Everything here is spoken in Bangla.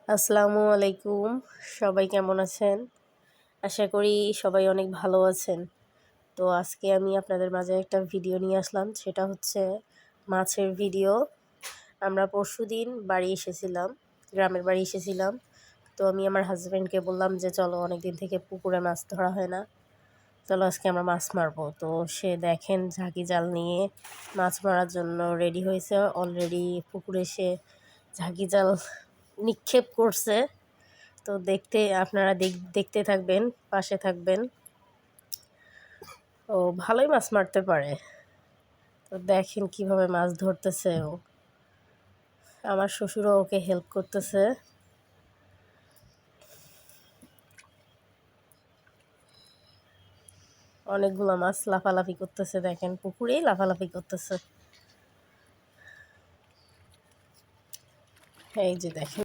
আসসালামু আলাইকুম। সবাই কেমন আছেন? আশা করি সবাই অনেক ভালো আছেন। তো আজকে আমি আপনাদের মাঝে একটা ভিডিও নিয়ে আসলাম, সেটা হচ্ছে মাছের ভিডিও। আমরা পরশুদিন গ্রামের বাড়ি এসেছিলাম। তো আমি আমার হাজব্যান্ডকে বললাম যে চলো, অনেক দিন থেকে পুকুরে মাছ ধরা হয় না, চলো আজকে আমরা মাছ মারবো। তো সে দেখেন ঝাঁকি জাল নিয়ে মাছ মারার জন্য রেডি হয়েছে। অলরেডি পুকুরে সে ঝাঁকি জাল নিক্ষেপ করছে। তো আপনারা দেখতে থাকবেন, পাশে থাকবেন। ও ভালোই মাছ মারতে পারে। তো দেখেন কিভাবে মাছ ধরতেছে ও। আমার শ্বশুরও ওকে হেল্প করতেছে। অনেকগুলো মাছ লাফালাফি করতেছে, দেখেন পুকুরেই লাফালাফি করতেছে। এই যে দেখেন।